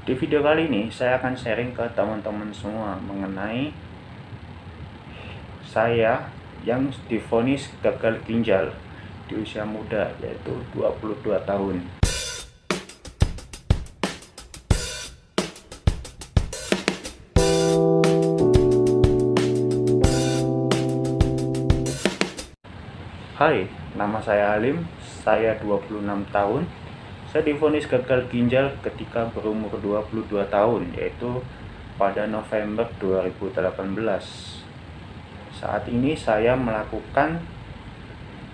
Di video kali ini saya akan sharing ke teman-teman semua mengenai saya yang divonis gagal ginjal di usia muda, yaitu 22 tahun. Hai, nama saya Halim, saya 26 tahun. Saya divonis gagal ginjal ketika berumur 22 tahun, yaitu pada November 2018. Saat ini saya melakukan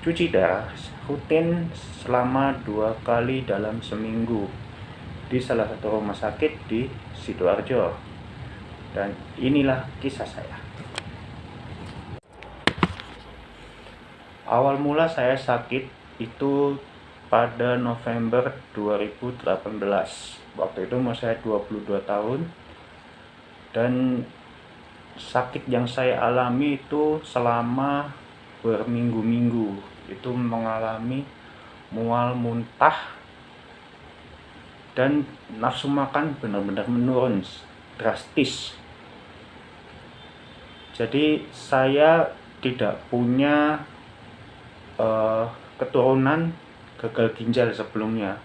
cuci darah rutin selama 2 kali dalam seminggu di salah satu rumah sakit di Sidoarjo. Dan inilah kisah saya. Awal mula saya sakit itu pada November 2018. Waktu itu umur saya 22 tahun. Dan sakit yang saya alami itu selama berminggu-minggu. Itu mengalami mual, muntah, dan nafsu makan benar-benar menurun drastis. Jadi saya tidak punya keturunan gagal ginjal sebelumnya.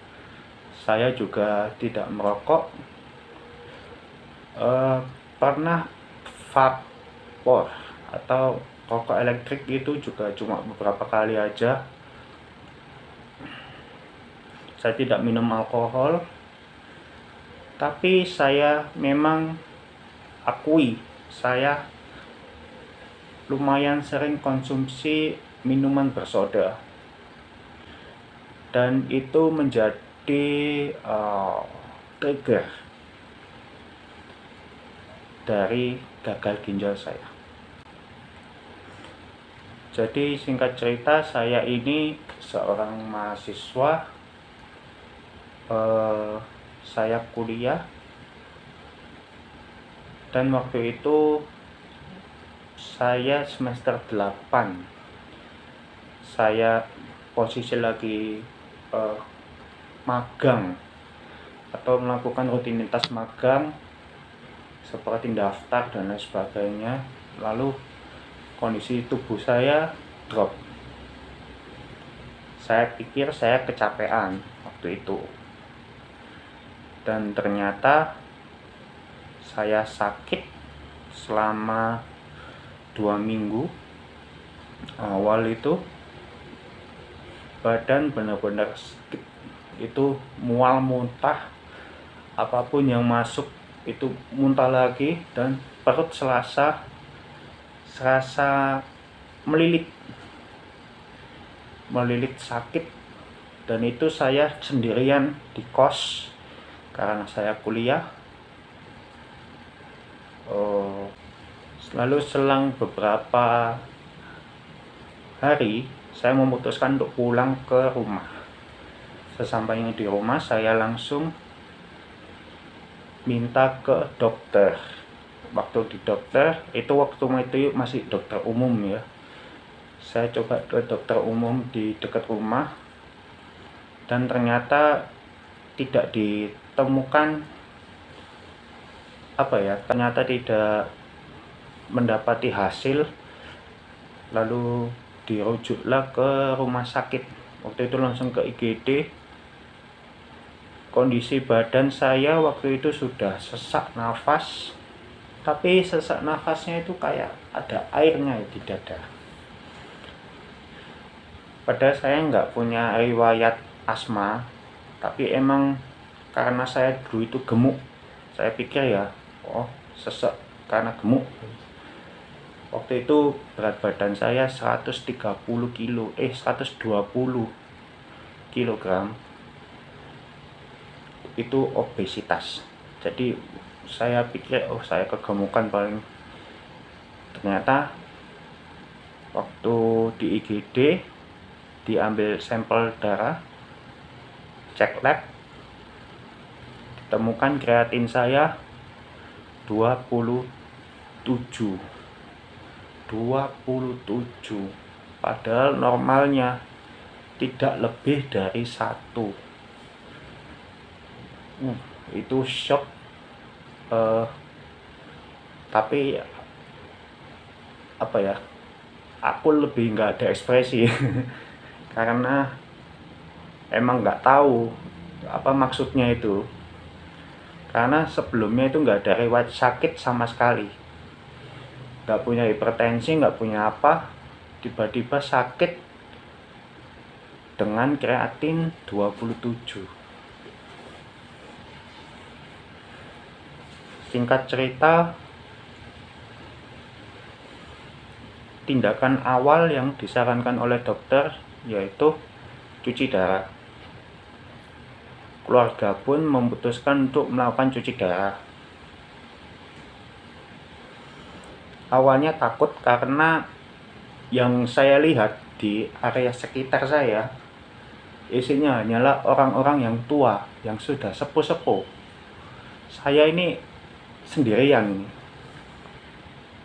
Saya juga tidak merokok, pernah vapor atau rokok elektrik itu juga cuma beberapa kali aja. Saya tidak minum alkohol, tapi saya memang akui saya lumayan sering konsumsi minuman bersoda, dan itu menjadi trigger dari gagal ginjal saya. Jadi singkat cerita, saya ini seorang mahasiswa, saya kuliah, dan waktu itu saya semester 8. Saya posisi lagi magang atau melakukan rutinitas magang seperti daftar dan lain sebagainya. Lalu kondisi tubuh saya drop. Saya pikir saya kecapean waktu itu, dan ternyata saya sakit selama 2 minggu. Awal itu badan benar-benar sakit, itu mual, muntah, apapun yang masuk itu muntah lagi, dan perut serasa melilit sakit. Dan itu saya sendirian di kos karena saya kuliah. Lalu selang beberapa hari saya memutuskan untuk pulang ke rumah. Sesampainya di rumah, saya langsung minta ke dokter. Waktu di dokter itu masih dokter umum ya. Saya coba ke dokter umum di dekat rumah, dan ternyata tidak ditemukan ternyata tidak mendapati hasil. Lalu dirujuklah ke rumah sakit. Waktu itu langsung ke IGD. Kondisi badan saya waktu itu sudah sesak nafas, tapi sesak nafasnya itu kayak ada airnya di dada. Padahal saya nggak punya riwayat asma, tapi emang karena saya dulu itu gemuk, saya pikir sesak karena gemuk. Waktu itu berat badan saya 120 kilogram. Itu obesitas. Jadi saya pikir saya kegemukan paling. Ternyata waktu di IGD diambil sampel darah, cek lab, ditemukan kreatin saya 27, padahal normalnya tidak lebih dari 1. itu shock, tapi apa ya, aku lebih nggak ada ekspresi karena emang nggak tahu apa maksudnya itu, karena sebelumnya itu nggak ada riwayat sakit sama sekali, nggak punya hipertensi, nggak punya apa, tiba-tiba sakit dengan kreatin 27. Singkat cerita, tindakan awal yang disarankan oleh dokter yaitu cuci darah. Keluarga pun memutuskan untuk melakukan cuci darah. Awalnya takut karena yang saya lihat di area sekitar saya isinya hanyalah orang-orang yang tua, yang sudah sepuh-sepuh. Saya ini sendirian,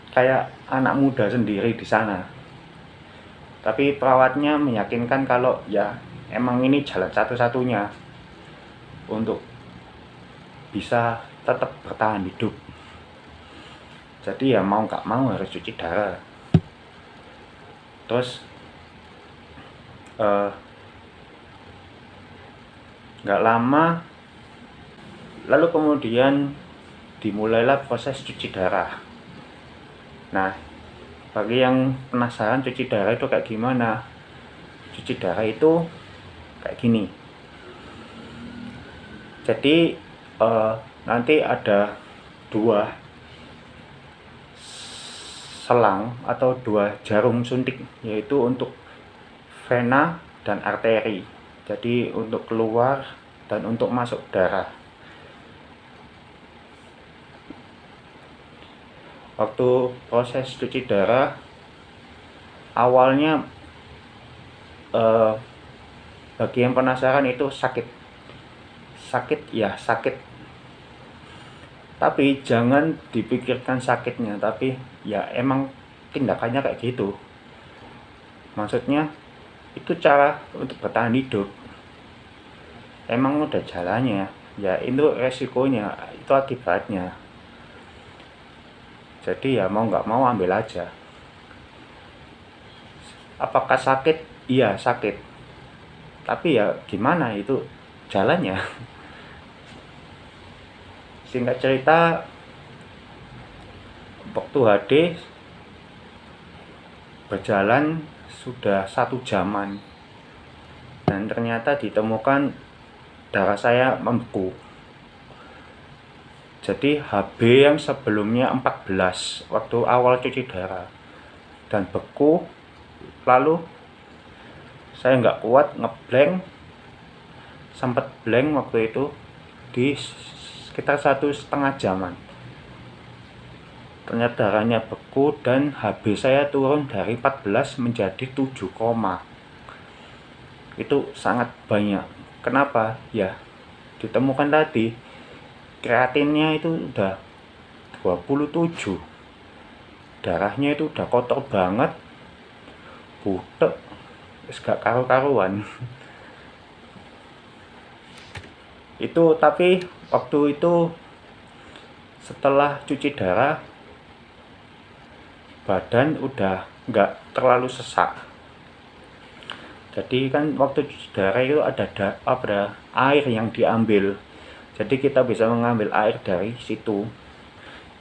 kayak anak muda sendiri di sana. Tapi perawatnya meyakinkan kalau ya emang ini jalan satu-satunya untuk bisa tetap bertahan hidup. Jadi ya mau nggak mau harus cuci darah. Terus nggak lama lalu kemudian dimulailah proses cuci darah. Nah, bagi yang penasaran cuci darah itu kayak gimana, cuci darah itu kayak gini. Jadi nanti ada 2 selang atau 2 jarum suntik, yaitu untuk vena dan arteri. Jadi untuk keluar dan untuk masuk darah. Waktu proses cuci darah awalnya bagi yang penasaran itu sakit ya sakit, tapi jangan dipikirkan sakitnya, tapi ya emang tindakannya kayak gitu. Maksudnya itu cara untuk bertahan hidup, emang udah jalannya, ya itu resikonya, itu akibatnya. Jadi ya mau nggak mau ambil aja. Apakah sakit? Iya sakit, tapi ya gimana, itu jalannya. Singkat cerita, waktu HD berjalan sudah 1 jaman dan ternyata ditemukan darah saya membeku. Jadi HB yang sebelumnya 14 waktu awal cuci darah dan beku, lalu saya nggak kuat ngeblank, sempat blank waktu itu di sekitar 1,5 jaman. Ternyata darahnya beku dan HB saya turun dari 14 menjadi 7, itu sangat banyak. Kenapa? Ya ditemukan tadi kreatinnya itu udah 27, darahnya itu udah kotor banget, butek, gak karu-karuan. Itu tapi waktu itu setelah cuci darah badan udah nggak terlalu sesak. Jadi kan waktu cuci darah itu ada air yang diambil, jadi kita bisa mengambil air dari situ.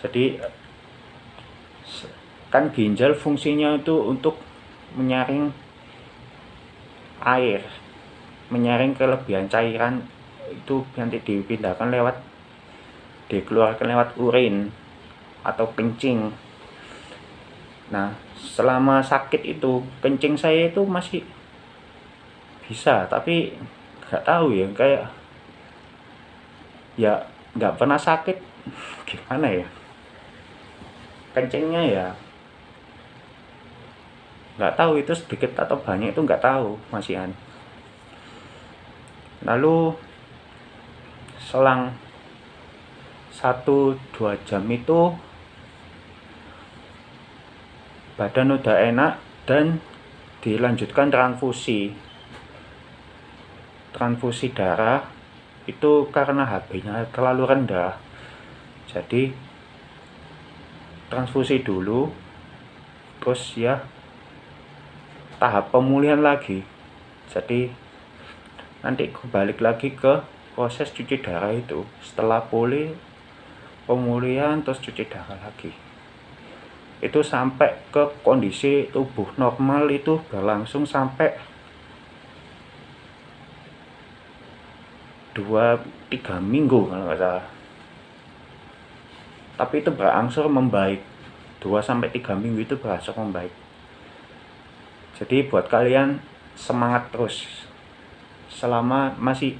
Jadi kan ginjal fungsinya itu untuk menyaring air, menyaring kelebihan cairan itu nanti dikeluarkan lewat urin atau kencing. Nah, selama sakit itu kencing saya itu masih bisa, tapi nggak tahu ya, kayak ya nggak pernah sakit gimana ya, kencingnya ya nggak tahu itu sedikit atau banyak, itu nggak tahu masihan. Lalu selang 1-2 jam itu badan udah enak dan dilanjutkan transfusi darah itu karena HB-nya terlalu rendah, jadi transfusi dulu, terus ya tahap pemulihan lagi. Jadi nanti balik lagi ke proses cuci darah itu setelah pulih, pemulihan, terus cuci darah lagi. Itu sampai ke kondisi tubuh normal itu berlangsung sampai 2-3 minggu kalau nggak salah. Tapi itu berangsur membaik, 2-3 minggu itu berangsur membaik. Jadi buat kalian semangat terus selama masih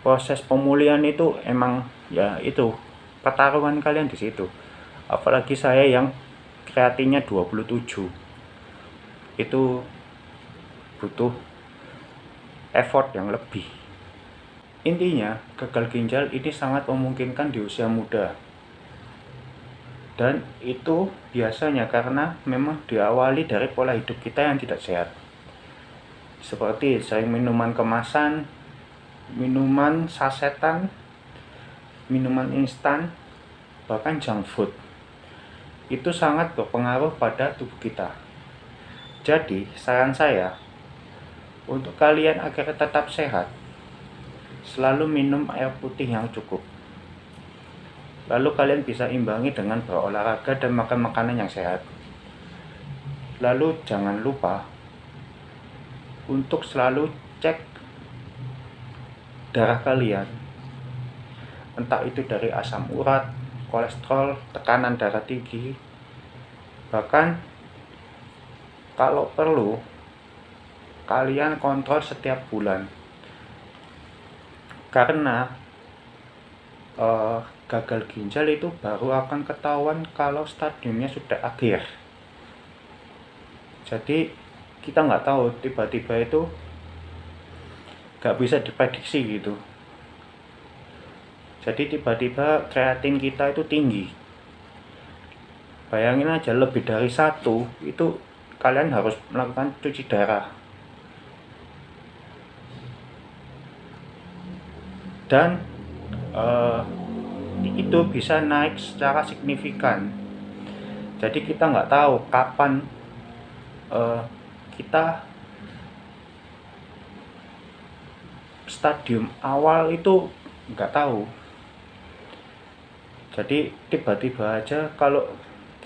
proses pemulihan. Itu emang ya itu pertaruhan kalian di situ. Apalagi saya yang kreatinnya 27, itu butuh effort yang lebih. Intinya gagal ginjal ini sangat memungkinkan di usia muda, dan itu biasanya karena memang diawali dari pola hidup kita yang tidak sehat, seperti sering minuman kemasan, minuman sasetan, minuman instan, bahkan junk food. Itu sangat berpengaruh pada tubuh kita. Jadi saran saya untuk kalian agar tetap sehat, selalu minum air putih yang cukup. Lalu kalian bisa imbangi dengan berolahraga dan makan makanan yang sehat. Lalu jangan lupa untuk selalu cek darah kalian, entah itu dari asam urat, kolesterol, tekanan darah tinggi. Bahkan kalau perlu kalian kontrol setiap bulan, karena gagal ginjal itu baru akan ketahuan kalau stadiumnya sudah akhir. Jadi kita nggak tahu, tiba-tiba itu nggak bisa diprediksi gitu. Jadi tiba-tiba kreatin kita itu tinggi, bayangin aja lebih dari 1, itu kalian harus melakukan cuci darah. Dan itu bisa naik secara signifikan. Jadi kita nggak tahu kapan kita stadium awal itu, nggak tahu. Jadi tiba-tiba aja kalau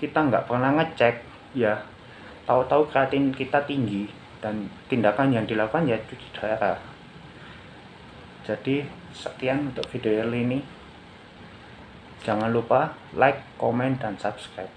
kita nggak pernah ngecek, ya tahu-tahu kreatin kita tinggi, dan tindakan yang dilakukan ya cuci darah. Jadi sekian untuk video ini. Jangan lupa like, comment, dan subscribe.